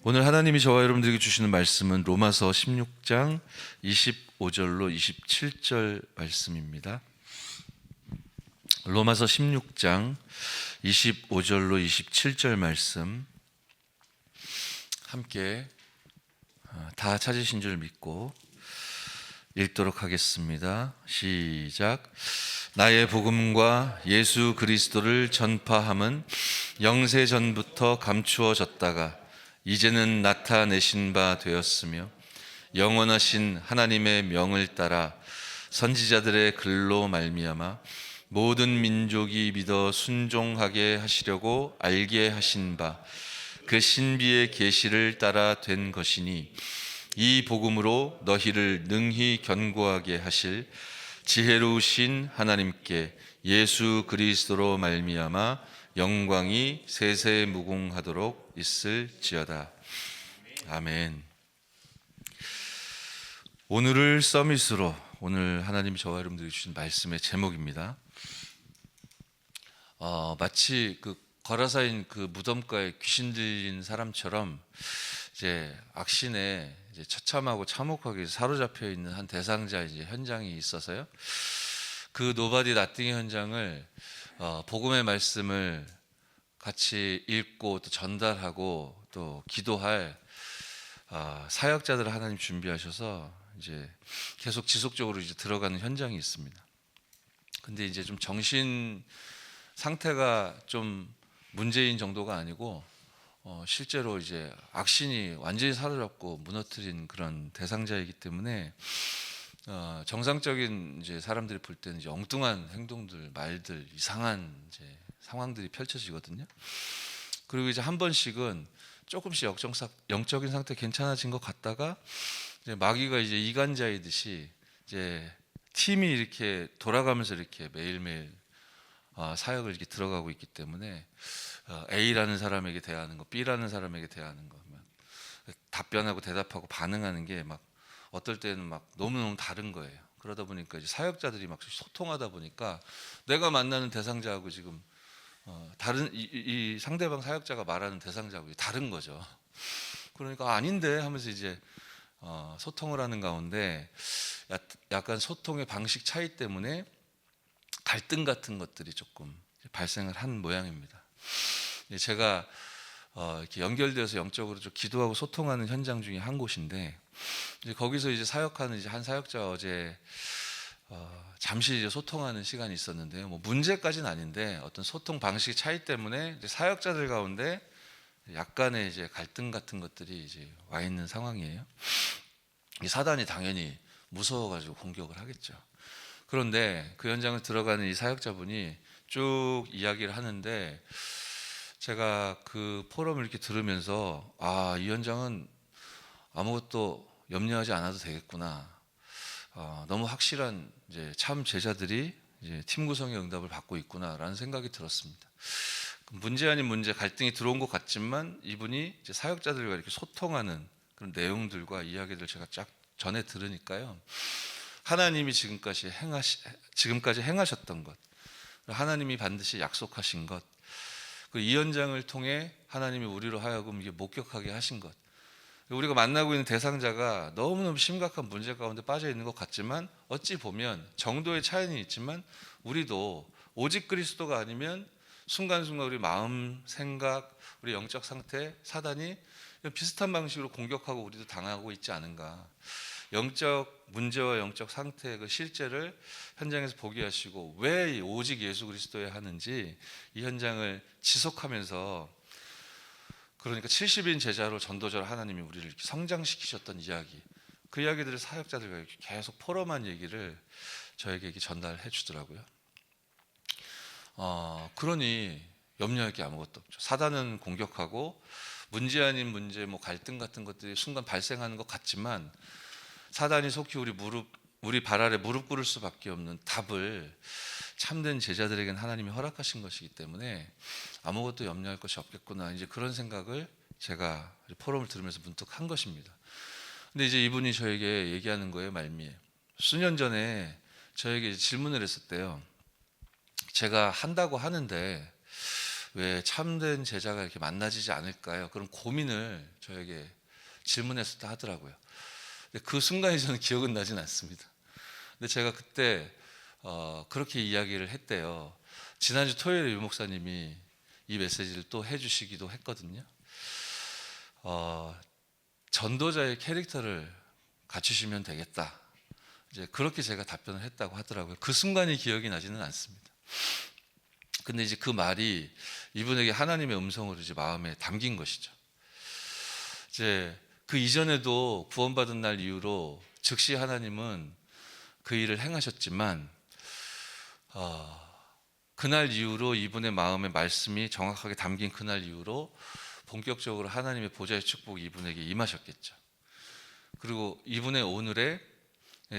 오늘 하나님이 저와 여러분들에게 주시는 말씀은 로마서 16장 25절로 27절 말씀입니다. 로마서 16장 25절로 27절 말씀 함께 다 찾으신 줄 믿고 읽도록 하겠습니다. 시작. 나의 복음과 예수 그리스도를 전파함은 영세 전부터 감추어졌다가 이제는 나타내신 바 되었으며 영원하신 하나님의 명을 따라 선지자들의 글로 말미암아 모든 민족이 믿어 순종하게 하시려고 알게 하신 바 그 신비의 계시를 따라 된 것이니 이 복음으로 너희를 능히 견고하게 하실 지혜로우신 하나님께 예수 그리스도로 말미암아 영광이 세세 무궁하도록 있을지어다. 아멘. 오늘을 서밋으로, 오늘 하나님이 저와 여러분들에게 주신 말씀의 제목입니다. 마치 그 거라사인 그 무덤가에 귀신 들린 사람처럼 이제 악신에 이제 처참하고 참혹하게 사로잡혀 있는 한 대상자 이제 현장이 있어서요. 그 노바디 나띵의 현장을 복음의 말씀을 같이 읽고 또 전달하고 또 기도할 사역자들을 하나님 준비하셔서 이제 계속 지속적으로 이제 들어가는 현장이 있습니다. 근데 이제 좀 정신 상태가 좀 문제인 정도가 아니고 실제로 이제 악신이 완전히 사로잡고 무너뜨린 그런 대상자이기 때문에 정상적인 이제 사람들이 볼 때는 이제 엉뚱한 행동들, 말들, 이상한 이제 상황들이 펼쳐지거든요. 그리고 이제 한 번씩은 조금씩 영적인 상태 괜찮아진 것 같다가 이제 마귀가 이제 이간자이듯이 이제 팀이 이렇게 돌아가면서 이렇게 매일매일 사역을 이렇게 들어가고 있기 때문에 A라는 사람에게 대하는 거, B라는 사람에게 대하는 거, 답변하고 대답하고 반응하는 게 막 어떨 때는 막 너무너무 다른 거예요. 그러다 보니까 이제 사역자들이 막 소통하다 보니까 내가 만나는 대상자하고 지금 다른 이 상대방 사역자가 말하는 대상자하고 다른 거죠. 그러니까 아닌데 하면서 이제 소통을 하는 가운데 약간 소통의 방식 차이 때문에 갈등 같은 것들이 조금 발생을 한 모양입니다. 제가 이렇게 연결돼서 영적으로 좀 기도하고 소통하는 현장 중에 한 곳인데 이제 거기서 이제 사역하는 이제 한 사역자 어제 잠시 이제 소통하는 시간이 있었는데요. 뭐 문제까지는 아닌데 어떤 소통 방식 차이 때문에 이제 사역자들 가운데 약간의 이제 갈등 같은 것들이 이제 와 있는 상황이에요. 이 사단이 당연히 무서워가지고 공격을 하겠죠. 그런데 그 현장을 들어가는 이 사역자분이 쭉 이야기를 하는데 제가 그 포럼을 이렇게 들으면서 이 현장은 아무것도 염려하지 않아도 되겠구나. 너무 확실한 이제 참 제자들이 이제 팀 구성의 응답을 받고 있구나라는 생각이 들었습니다. 문제 아닌 문제, 갈등이 들어온 것 같지만 이분이 이제 사역자들과 이렇게 소통하는 그런 내용들과 이야기들 제가 쫙 전에 들으니까요. 하나님이 지금까지 행하셨던 것, 하나님이 반드시 약속하신 것, 이 현장을 통해 하나님이 우리로 하여금 이게 목격하게 하신 것, 우리가 만나고 있는 대상자가 너무너무 심각한 문제 가운데 빠져 있는 것 같지만 어찌 보면 정도의 차이는 있지만 우리도 오직 그리스도가 아니면 순간순간 우리 마음, 생각, 우리 영적 상태, 사단이 비슷한 방식으로 공격하고 우리도 당하고 있지 않은가. 영적 문제와 영적 상태의 그 실제를 현장에서 보게 하시고 왜 오직 예수 그리스도에 하는지 이 현장을 지속하면서, 그러니까 70인 제자로 전도자로 하나님이 우리를 이렇게 성장시키셨던 이야기, 그 이야기들을 사역자들과 이렇게 계속 포럼한 얘기를 저에게 이렇게 전달해 주더라고요. 그러니 염려할 게 아무것도 없죠. 사단은 공격하고 문제 아닌 문제, 뭐 갈등 같은 것들이 순간 발생하는 것 같지만 사단이 속히 우리 발 아래 무릎 꿇을 수밖에 없는 답을 참된 제자들에게는 하나님이 허락하신 것이기 때문에 아무것도 염려할 것이 없겠구나, 이제 그런 생각을 제가 포럼을 들으면서 문득 한 것입니다. 근데 이제 이분이 저에게 얘기하는 거예요, 말미에. 수년 전에 저에게 질문을 했었대요. 제가 한다고 하는데 왜 참된 제자가 이렇게 만나지지 않을까요? 그런 고민을 저에게 질문했을 때 하더라고요. 근데 그 순간이 저는 기억은 나진 않습니다. 근데 제가 그때 그렇게 이야기를 했대요. 지난주 토요일에 유 목사님이 이 메시지를 또 해주시기도 했거든요. 전도자의 캐릭터를 갖추시면 되겠다. 이제 그렇게 제가 답변을 했다고 하더라고요. 그 순간이 기억이 나지는 않습니다. 근데 이제 그 말이 이분에게 하나님의 음성으로 이제 마음에 담긴 것이죠. 이제 그 이전에도 구원받은 날 이후로 즉시 하나님은 그 일을 행하셨지만 그날 이후로 이분의 마음의 말씀이 정확하게 담긴 그날 이후로 본격적으로 하나님의 보좌의 축복이 이분에게 임하셨겠죠. 그리고 이분의 오늘의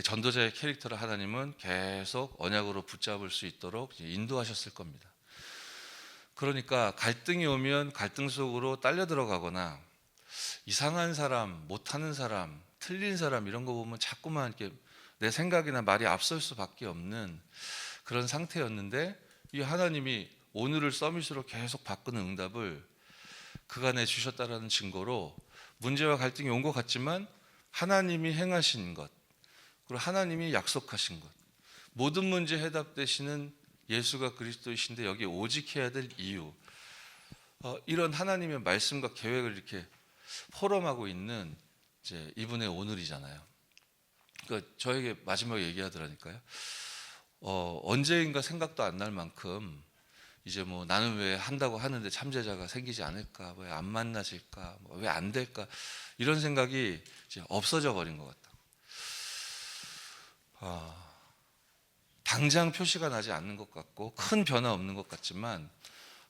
전도자의 캐릭터를 하나님은 계속 언약으로 붙잡을 수 있도록 인도하셨을 겁니다. 그러니까 갈등이 오면 갈등 속으로 딸려 들어가거나 이상한 사람, 못하는 사람, 틀린 사람 이런 거 보면 자꾸만 이렇게 내 생각이나 말이 앞설 수밖에 없는 그런 상태였는데 이 하나님이 오늘을 서밋으로 계속 바꾸는 응답을 그간에 주셨다라는 증거로 문제와 갈등이 온 것 같지만 하나님이 행하신 것 그리고 하나님이 약속하신 것 모든 문제 해답되시는 예수가 그리스도이신데 여기에 오직해야 될 이유 이런 하나님의 말씀과 계획을 이렇게 포럼하고 있는 이제 이분의 오늘이잖아요. 그러니까 저에게 마지막에 얘기하더라니까요. 언제인가 생각도 안 날 만큼 이제 뭐 나는 왜 한다고 하는데 참제자가 생기지 않을까, 왜 안 만나질까, 왜 안 될까 이런 생각이 이제 없어져 버린 것 같다고. 당장 표시가 나지 않는 것 같고 큰 변화 없는 것 같지만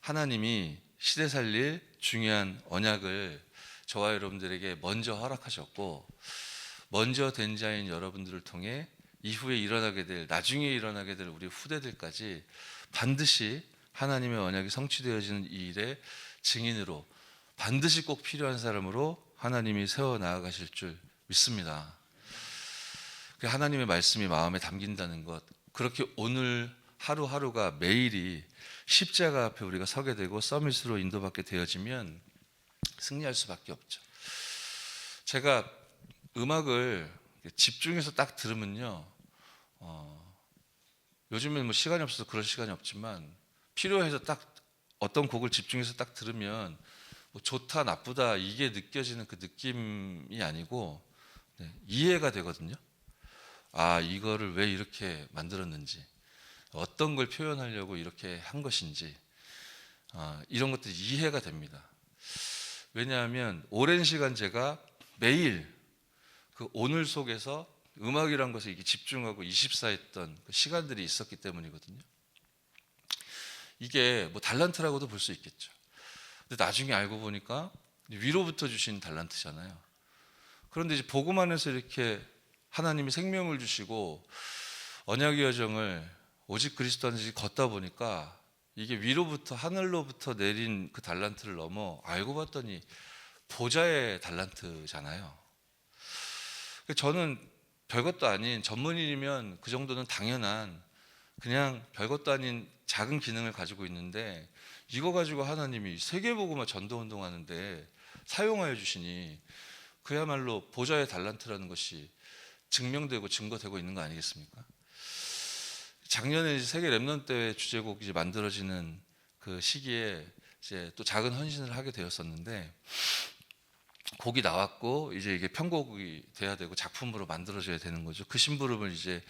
하나님이 시대 살릴 중요한 언약을 저와 여러분들에게 먼저 허락하셨고 먼저 된 자인 여러분들을 통해 이후에 일어나게 될 나중에 일어나게 될 우리 후대들까지 반드시 하나님의 언약이 성취되어지는 이 일의 증인으로 반드시 꼭 필요한 사람으로 하나님이 세워 나아가실 줄 믿습니다. 하나님의 말씀이 마음에 담긴다는 것 그렇게 오늘 하루하루가 매일이 십자가 앞에 우리가 서게 되고 서밋으로 인도받게 되어지면 승리할 수밖에 없죠. 제가 음악을 집중해서 딱 들으면요 요즘엔 뭐 시간이 없어서 그럴 시간이 없지만 필요해서 딱 어떤 곡을 집중해서 딱 들으면 뭐 좋다 나쁘다 이게 느껴지는 그 느낌이 아니고 이해가 되거든요. 이거를 왜 이렇게 만들었는지 어떤 걸 표현하려고 이렇게 한 것인지 이런 것들이 이해가 됩니다. 왜냐하면 오랜 시간 제가 매일 그 오늘 속에서 음악이란 것에 이게 집중하고 24했던 그 시간들이 있었기 때문이거든요. 이게 뭐 달란트라고도 볼 수 있겠죠. 근데 나중에 알고 보니까 위로부터 주신 달란트잖아요. 그런데 이제 복음 안에서 이렇게 하나님이 생명을 주시고 언약의 여정을 오직 그리스도 안에서 걷다 보니까 이게 위로부터 하늘로부터 내린 그 달란트를 넘어 알고 봤더니 보좌의 달란트잖아요. 저는 별것도 아닌 전문인이면 그 정도는 당연한 그냥 별것도 아닌 작은 기능을 가지고 있는데 이거 가지고 하나님이 세계복음화 전도운동 하는데 사용하여 주시니 그야말로 보좌의 달란트라는 것이 증명되고 증거되고 있는 거 아니겠습니까? 작년에 이제 세계 랩넌트 대회 주제곡 이제 만들어지는 그 시기에 이제 또 작은 헌신을 하게 되었었는데 곡이 나왔고 이제 이게 편곡이 돼야 되고 작품으로 만들어져야 되는 거죠. 그 심부름을 이제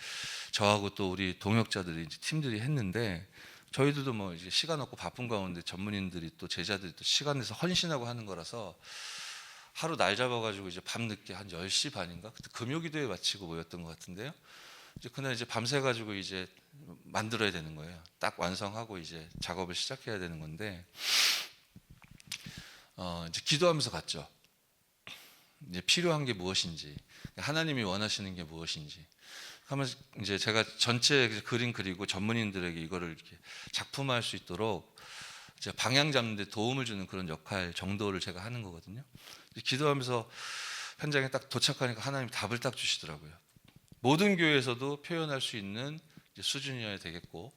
저하고 또 우리 동역자들이 이제 팀들이 했는데 저희들도 뭐 이제 시간 없고 바쁜 가운데 전문인들이 또 제자들이 또 시간 내서 헌신하고 하는 거라서 하루 날 잡아가지고 이제 밤늦게 한 10시 반인가 그때 금요기도에 마치고 모였던 것 같은데요. 이제 그날 이제 밤새 가지고 이제 만들어야 되는 거예요. 딱 완성하고 이제 작업을 시작해야 되는 건데 이제 기도하면서 갔죠. 이제 필요한 게 무엇인지, 하나님이 원하시는 게 무엇인지. 하면서 이제 제가 전체 그림 그리고 전문인들에게 이거를 이렇게 작품화할 수 있도록 이제 방향 잡는 데 도움을 주는 그런 역할 정도를 제가 하는 거거든요. 기도하면서 현장에 딱 도착하니까 하나님이 답을 딱 주시더라고요. 모든 교회에서도 표현할 수 있는 수준이어야 되겠고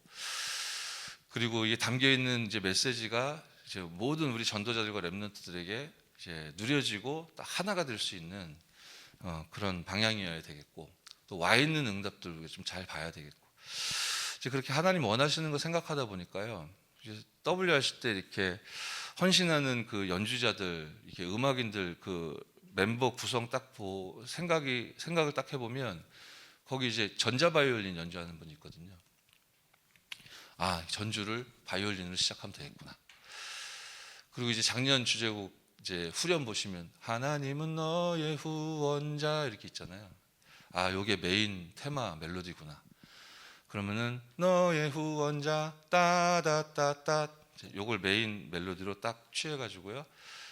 그리고 이게 담겨 있는 이제 메시지가 이제 모든 우리 전도자들과 렘넌트들에게 이제 누려지고 딱 하나가 될 수 있는 그런 방향이어야 되겠고, 또 와 있는 응답들 좀 잘 봐야 되겠고, 이제 그렇게 하나님 원하시는 거 생각하다 보니까요. W 하실 때 이렇게 헌신하는 그 연주자들, 이렇게 음악인들 그 멤버 구성 딱 생각을 딱 해보면 거기 이제 전자 바이올린 연주하는 분이 있거든요. 아, 전주를 바이올린으로 시작하면 되겠구나. 그리고 이제 작년 주제곡 이제 후렴 보시면 하나님은 너의 후원자 이렇게 있잖아요. 아, 요게 메인 테마 멜로디구나. 그러면은 너의 후원자 따다따따 요걸 메인 멜로디로 딱 취해가지고요.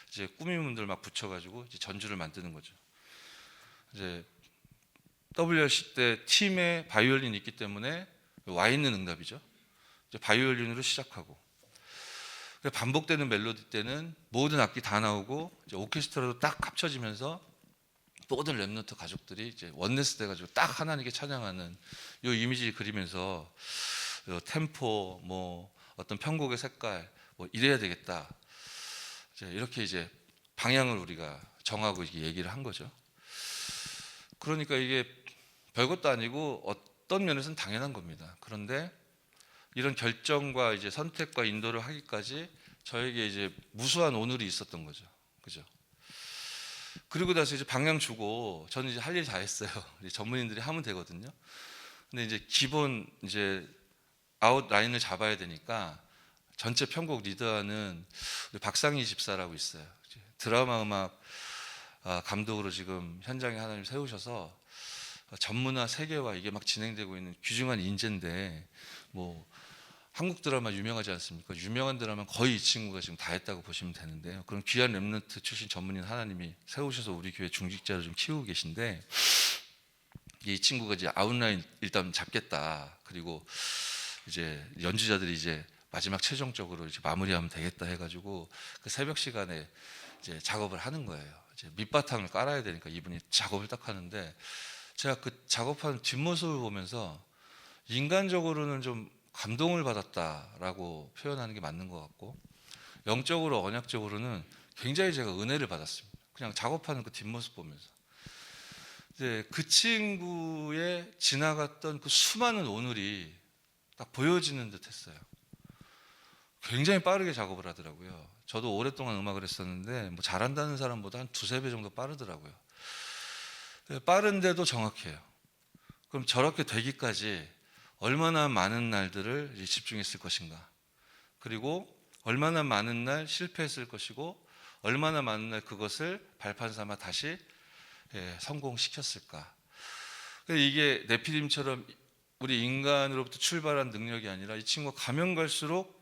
이제 꾸미문들 막 붙여가지고 이제 전주를 만드는 거죠. 이제 WRC 때 팀에 바이올린이 있기 때문에 와 있는 응답이죠. 이제 바이올린으로 시작하고 반복되는 멜로디 때는 모든 악기 다 나오고 이제 오케스트라도 딱 합쳐지면서 모든 렘넌트 가족들이 이제 원네스 돼가지고 딱 하나님께 찬양하는 요 이미지 그리면서 요 템포 뭐 어떤 편곡의 색깔 뭐 이래야 되겠다. 이제 이렇게 이제 방향을 우리가 정하고 이게 얘기를 한 거죠. 그러니까 이게 별것도 아니고 어떤 면에서는 당연한 겁니다. 그런데 이런 결정과 이제 선택과 인도를 하기까지 저에게 이제 무수한 오늘이 있었던 거죠. 그죠? 그리고 나서 이제 방향 주고 저는 이제 할 일 다 했어요. 전문인들이 하면 되거든요. 근데 이제 기본 이제 아웃 라인을 잡아야 되니까 전체 편곡 리더하는 박상희 집사라고 있어요. 드라마 음악 감독으로 지금 현장에 하나님 세우셔서 전문화 세계화 이게 막 진행되고 있는 귀중한 인재인데 뭐 한국 드라마 유명하지 않습니까? 유명한 드라마는 거의 이 친구가 지금 다 했다고 보시면 되는데요. 그런 귀한 렘넌트 출신 전문인 하나님이 세우셔서 우리 교회 중직자를 좀 키우고 계신데 이 친구가 이제 아웃라인 일단 잡겠다. 그리고 이제 연주자들이 이제 마지막 최종적으로 이제 마무리하면 되겠다 해가지고 그 새벽 시간에 이제 작업을 하는 거예요. 이제 밑바탕을 깔아야 되니까 이분이 작업을 딱 하는데 제가 그 작업하는 뒷모습을 보면서 인간적으로는 좀 감동을 받았다라고 표현하는 게 맞는 것 같고 영적으로 언약적으로는 굉장히 제가 은혜를 받았습니다. 그냥 작업하는 그 뒷모습 보면서 이제 그 친구의 지나갔던 그 수많은 오늘이 딱 보여지는 듯 했어요. 굉장히 빠르게 작업을 하더라고요. 저도 오랫동안 음악을 했었는데 뭐 잘한다는 사람보다 한 두세 배 정도 빠르더라고요. 빠른데도 정확해요. 그럼 저렇게 되기까지 얼마나 많은 날들을 집중했을 것인가, 그리고 얼마나 많은 날 실패했을 것이고 얼마나 많은 날 그것을 발판 삼아 다시 성공시켰을까. 이게 네피림처럼 우리 인간으로부터 출발한 능력이 아니라 이 친구가 가면 갈수록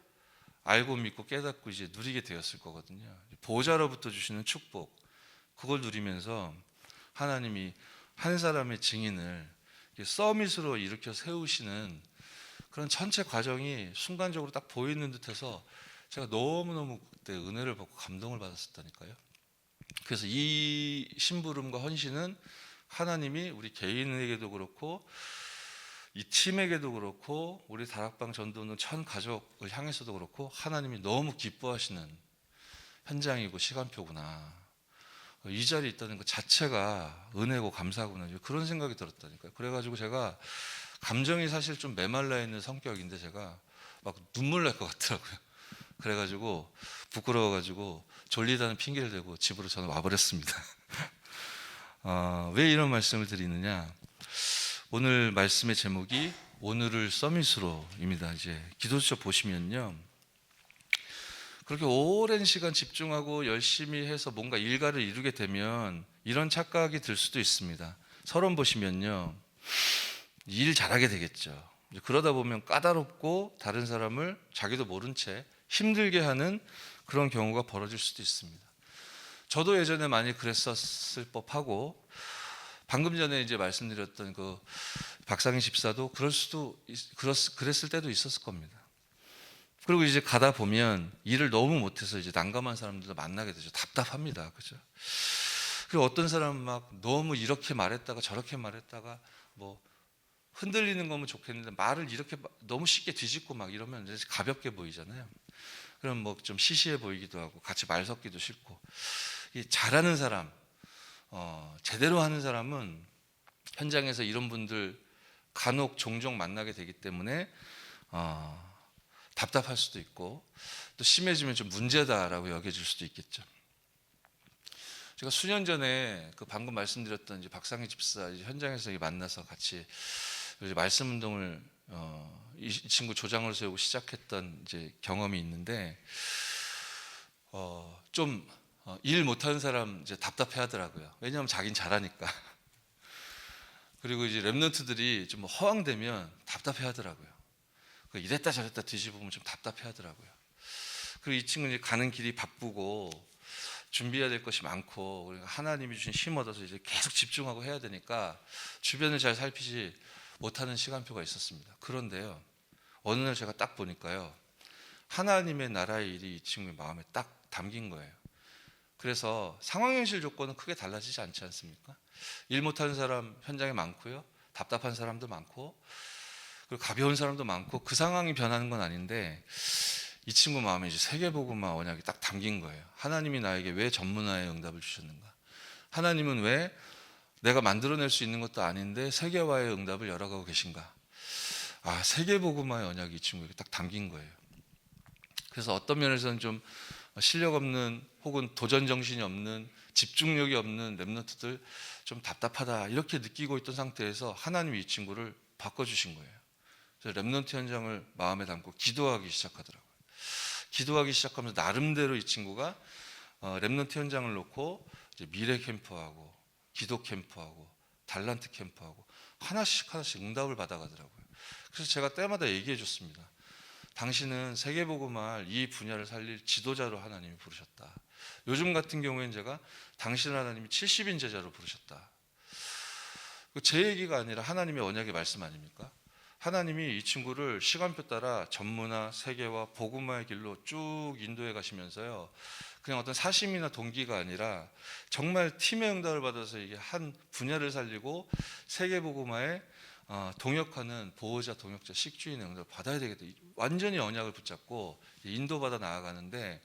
알고 믿고 깨닫고 이제 누리게 되었을 거거든요. 보호자로부터 주시는 축복, 그걸 누리면서 하나님이 한 사람의 증인을 서밋으로 일으켜 세우시는 그런 전체 과정이 순간적으로 딱 보이는 듯해서 제가 너무너무 그때 은혜를 받고 감동을 받았었다니까요. 그래서 이 심부름과 헌신은 하나님이 우리 개인에게도 그렇고 이 팀에게도 그렇고 우리 다락방 전도는 천 가족을 향해서도 그렇고 하나님이 너무 기뻐하시는 현장이고 시간표구나. 이 자리에 있다는 것 자체가 은혜고 감사구나. 그런 생각이 들었다니까요. 그래가지고 제가 감정이 사실 좀 메말라 있는 성격인데 제가 막 눈물 날 것 같더라고요. 그래가지고 부끄러워가지고 졸리다는 핑계를 대고 집으로 저는 와버렸습니다. 왜 이런 말씀을 드리느냐? 오늘 말씀의 제목이 오늘을 서밋으로입니다. 이제 기도수첩 보시면요, 그렇게 오랜 시간 집중하고 열심히 해서 뭔가 일가를 이루게 되면 이런 착각이 들 수도 있습니다. 서론 보시면요, 일 잘하게 되겠죠. 그러다 보면 까다롭고 다른 사람을 자기도 모른 채 힘들게 하는 그런 경우가 벌어질 수도 있습니다. 저도 예전에 많이 그랬었을 법하고 방금 전에 이제 말씀드렸던 그 박상희 집사도 그랬을 때도 있었을 겁니다. 그리고 이제 가다 보면 일을 너무 못해서 이제 난감한 사람들도 만나게 되죠. 답답합니다. 그죠? 그리고 어떤 사람은 막 너무 이렇게 말했다가 저렇게 말했다가 뭐 흔들리는 거면 좋겠는데 말을 이렇게 너무 쉽게 뒤집고 막 이러면 이제 가볍게 보이잖아요. 그럼 뭐 좀 시시해 보이기도 하고 같이 말 섞기도 싫고. 이 잘하는 사람, 제대로 하는 사람은 현장에서 이런 분들 간혹 종종 만나게 되기 때문에 답답할 수도 있고 또 심해지면 좀 문제다라고 여겨질 수도 있겠죠. 제가 수년 전에 그 방금 말씀드렸던 이제 박상희 집사 현장에서 만나서 같이 이제 말씀 운동을 이 친구 조장을 세우고 시작했던 이제 경험이 있는데 좀 일 못하는 사람 이제 답답해하더라고요. 왜냐하면 자긴 잘하니까. 그리고 이제 랩런트들이 좀 허황되면 답답해하더라고요. 이랬다 저랬다 뒤집으면 좀 답답해하더라고요. 그리고 이 친구는 이제 가는 길이 바쁘고 준비해야 될 것이 많고 그러니까 하나님이 주신 힘 얻어서 이제 계속 집중하고 해야 되니까 주변을 잘 살피지 못하는 시간표가 있었습니다. 그런데요, 어느 날 제가 딱 보니까요, 하나님의 나라의 일이 이 친구의 마음에 딱 담긴 거예요. 그래서 상황 현실 조건은 크게 달라지지 않지 않습니까? 일 못하는 사람 현장에 많고요, 답답한 사람도 많고 그리고 가벼운 사람도 많고 그 상황이 변하는 건 아닌데 이 친구 마음에 이제 세계복음화 언약이 딱 담긴 거예요. 하나님이 나에게 왜 전문화의 응답을 주셨는가? 하나님은 왜 내가 만들어낼 수 있는 것도 아닌데 세계화의 응답을 열어가고 계신가? 세계복음화의 언약이 이 친구에게 딱 담긴 거예요. 그래서 어떤 면에서는 좀 실력 없는 혹은 도전 정신이 없는 집중력이 없는 랩런트들 좀 답답하다 이렇게 느끼고 있던 상태에서 하나님이 이 친구를 바꿔주신 거예요. 그래서 랩런트 현장을 마음에 담고 기도하기 시작하더라고요. 기도하기 시작하면서 나름대로 이 친구가 랩런트 현장을 놓고 이제 미래 캠프하고 기도 캠프하고 달란트 캠프하고 하나씩 응답을 받아가더라고요. 그래서 제가 때마다 얘기해 줬습니다. 당신은 세계복음화할 이 분야를 살릴 지도자로 하나님이 부르셨다. 요즘 같은 경우에는 제가 당신 하나님이 70인 제자로 부르셨다. 제 얘기가 아니라 하나님의 언약의 말씀 아닙니까? 하나님이 이 친구를 시간표 따라 전문화, 세계화, 복음화의 길로 쭉 인도해 가시면서요, 그냥 어떤 사심이나 동기가 아니라 정말 팀의 응답을 받아서 이게 한 분야를 살리고 세계 복음화에 동역하는 보호자, 동역자, 식주인의 응답을 받아야 되겠다. 완전히 언약을 붙잡고 인도받아 나아가는데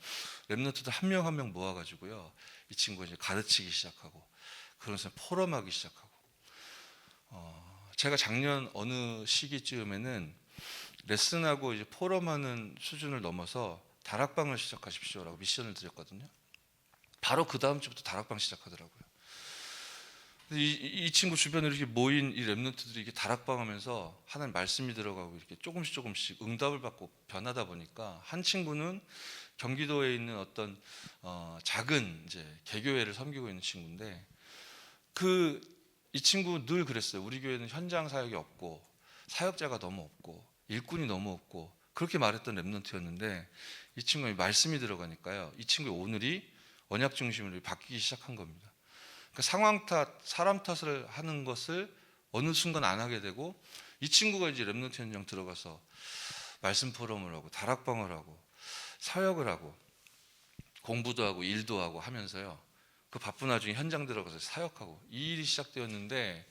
랩런트들 한 명 한 명 모아가지고요, 이 친구가 이제 가르치기 시작하고 그러면서 포럼하기 시작하고. 제가 작년 어느 시기쯤에는 레슨하고 이제 포럼하는 수준을 넘어서 다락방을 시작하십시오라고 미션을 드렸거든요. 바로 그 다음 주부터 다락방 시작하더라고요. 이 친구 주변에 이렇게 모인 이 랩런트들이 이게 다락방하면서 하나님 말씀이 들어가고 이렇게 조금씩 응답을 받고 변하다 보니까 한 친구는 경기도에 있는 어떤 작은 이제 개교회를 섬기고 있는 친구인데 이 친구 늘 그랬어요. 우리 교회는 현장 사역이 없고 사역자가 너무 없고 일꾼이 너무 없고 그렇게 말했던 랩런트였는데 이 친구의 말씀이 들어가니까요, 이 친구의 오늘이 언약 중심으로 바뀌기 시작한 겁니다. 그러니까 상황 탓, 사람 탓을 하는 것을 어느 순간 안 하게 되고 이 친구가 이제 랩런트 현장 들어가서 말씀 포럼을 하고 다락방을 하고 사역을 하고 공부도 하고 일도 하고 하면서요, 그 바쁜 와중에 현장 들어가서 사역하고 이 일이 시작되었는데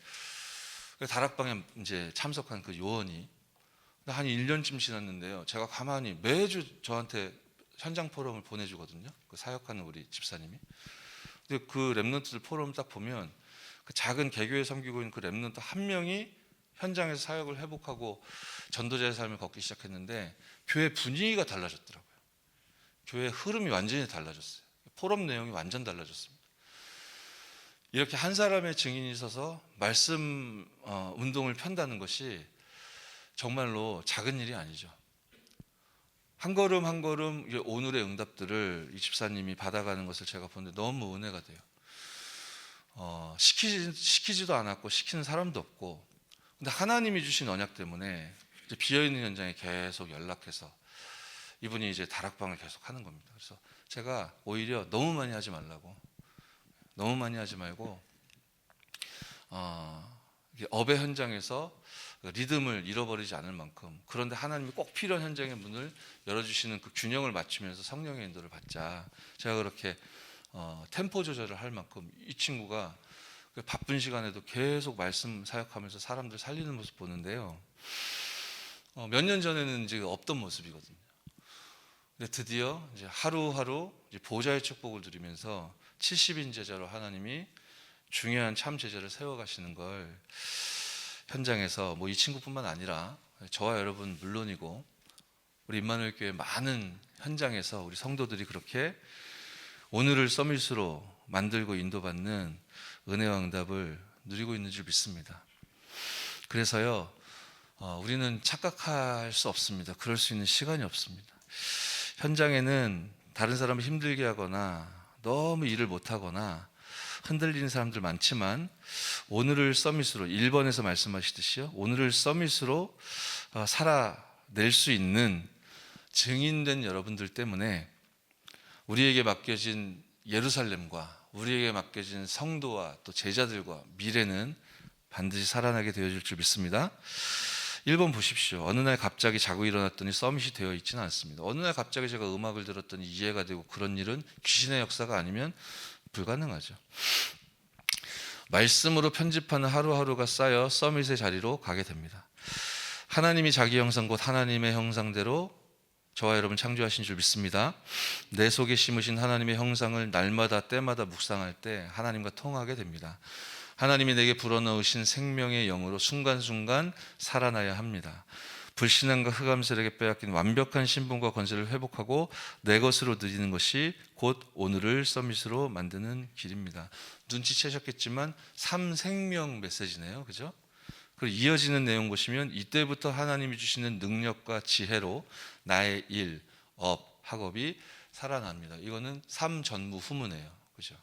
다락방에 이제 참석한 그 요원이 한 1년쯤 지났는데요, 제가 가만히 매주 저한테 현장 포럼을 보내주거든요, 그 사역하는 우리 집사님이. 근데 그 랩런트들 포럼 딱 보면 그 작은 개교에 섬기고 있는 그 랩런트 한 명이 현장에서 사역을 회복하고 전도자의 삶을 걷기 시작했는데 교회 분위기가 달라졌더라고요. 교회 흐름이 완전히 달라졌어요. 포럼 내용이 완전 달라졌습니다. 이렇게 한 사람의 증인이 있어서 말씀 운동을 편다는 것이 정말로 작은 일이 아니죠. 한 걸음 한 걸음 오늘의 응답들을 이 집사님이 받아가는 것을 제가 보는데 너무 은혜가 돼요. 시키지도 않았고 시키는 사람도 없고, 근데 하나님이 주신 언약 때문에 이제 비어있는 현장에 계속 연락해서 이분이 이제 다락방을 계속 하는 겁니다. 그래서 제가 오히려 너무 많이 하지 말라고, 너무 많이 하지 말고 업의 현장에서 리듬을 잃어버리지 않을 만큼, 그런데 하나님이 꼭 필요한 현장의 문을 열어주시는 그 균형을 맞추면서 성령의 인도를 받자. 제가 그렇게 템포 조절을 할 만큼 이 친구가 바쁜 시간에도 계속 말씀 사역하면서 사람들 살리는 모습 보는데요. 몇 년 전에는 이제 없던 모습이거든요. 근데 드디어 이제 하루하루 이제 보좌의 축복을 누리면서 70인 제자로 하나님이 중요한 참 제자를 세워가시는 걸 현장에서 뭐 이 친구뿐만 아니라 저와 여러분 물론이고 우리 임마누엘 교회 많은 현장에서 우리 성도들이 그렇게 오늘을 서밋으로 만들고 인도받는 은혜와 응답을 누리고 있는 줄 믿습니다. 그래서요, 우리는 착각할 수 없습니다. 그럴 수 있는 시간이 없습니다. 현장에는 다른 사람을 힘들게 하거나 너무 일을 못하거나 흔들리는 사람들 많지만 오늘을 서밋으로 1번에서 말씀하시듯이요, 오늘을 서밋으로 살아낼 수 있는 증인된 여러분들 때문에 우리에게 맡겨진 예루살렘과 우리에게 맡겨진 성도와 또 제자들과 미래는 반드시 살아나게 되어질 줄 믿습니다. 1번 보십시오. 어느 날 갑자기 자고 일어났더니 서밋이 되어 있지는 않습니다. 어느 날 갑자기 제가 음악을 들었더니 이해가 되고 그런 일은 귀신의 역사가 아니면 불가능하죠. 말씀으로 편집하는 하루하루가 쌓여 서밋의 자리로 가게 됩니다. 하나님이 자기 형상 곧 하나님의 형상대로 저와 여러분 창조하신 줄 믿습니다. 내 속에 심으신 하나님의 형상을 날마다 때마다 묵상할 때 하나님과 통하게 됩니다. 하나님이 내게 불어넣으신 생명의 영으로 순간순간 살아나야 합니다. 불신앙과 흑암세력에 빼앗긴 완벽한 신분과 권세를 회복하고 내 것으로 누리는 것이 곧 오늘을 서밋으로 만드는 길입니다. 눈치채셨겠지만 삼생명 메시지네요. 그죠? 그리고 이어지는 내용 보시면 이때부터 하나님이 주시는 능력과 지혜로 나의 일, 업, 학업이 살아납니다. 이거는 삼전무후무네요. 그죠?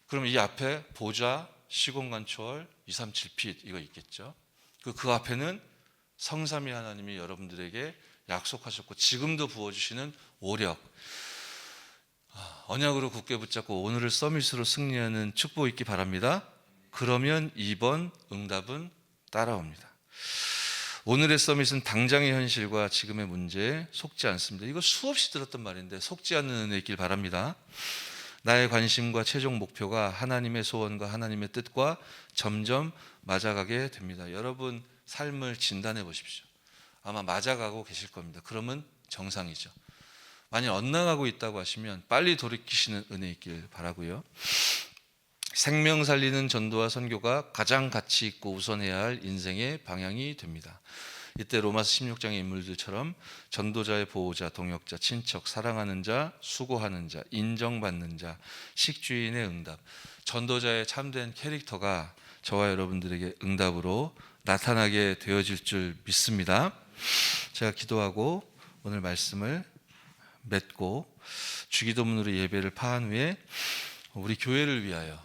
그럼 이 앞에 보좌, 시공간 초월, 237빛 이거 있겠죠. 그 앞에는 성삼위 하나님이 여러분들에게 약속하셨고 지금도 부어주시는 오력, 언약으로 굳게 붙잡고 오늘을 서밋으로 승리하는 축복 있기 바랍니다. 그러면 2번 응답은 따라옵니다. 오늘의 서밋은 당장의 현실과 지금의 문제에 속지 않습니다. 이거 수없이 들었던 말인데 속지 않는 은혜 있길 바랍니다. 나의 관심과 최종 목표가 하나님의 소원과 하나님의 뜻과 점점 맞아가게 됩니다. 여러분 삶을 진단해 보십시오. 아마 맞아가고 계실 겁니다. 그러면 정상이죠. 만약 엇나가고 있다고 하시면 빨리 돌이키시는 은혜 있길 바라고요. 생명 살리는 전도와 선교가 가장 가치 있고 우선해야 할 인생의 방향이 됩니다. 이때 로마서 16장의 인물들처럼 전도자의 보호자, 동역자, 친척, 사랑하는 자, 수고하는 자, 인정받는 자, 식주인의 응답, 전도자의 참된 캐릭터가 저와 여러분들에게 응답으로 나타나게 되어질 줄 믿습니다. 제가 기도하고 오늘 말씀을 맺고 주기도문으로 예배를 파한 후에 우리 교회를 위하여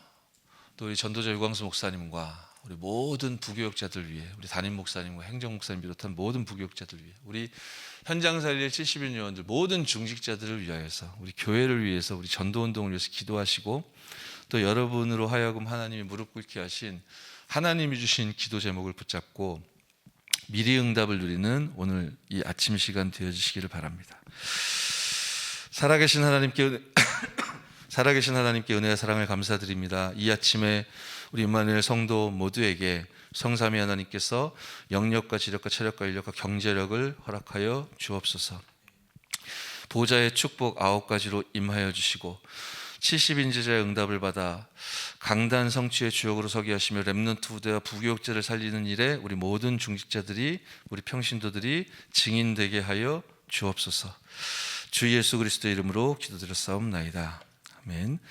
또 우리 전도자 유광수 목사님과 우리 모든 부교역자들 위해 우리 담임 목사님과 행정 목사님 비롯한 모든 부교역자들 위해 우리 현장 살릴 70인 요원들 모든 중직자들을 위하여서 우리 교회를 위해서 우리 전도운동을 위해서 기도하시고 또 여러분으로 하여금 하나님이 무릎 꿇게 하신 하나님이 주신 기도 제목을 붙잡고 미리 응답을 누리는 오늘 이 아침 시간 되어주시기를 바랍니다. 살아계신 하나님께 은혜와 사랑을 감사드립니다. 이 아침에 우리 임마누엘 성도 모두에게 성삼위 하나님께서 영력과 지력과 체력과 인력과 경제력을 허락하여 주옵소서. 보좌의 축복 9가지로 임하여 주시고 70인제자의 응답을 받아 강단 성취의 주역으로 서게 하시며 렘넌트 부대와 부교역자를 살리는 일에 우리 모든 중직자들이 우리 평신도들이 증인되게 하여 주옵소서. 주 예수 그리스도의 이름으로 기도드렸사옵나이다. 아멘.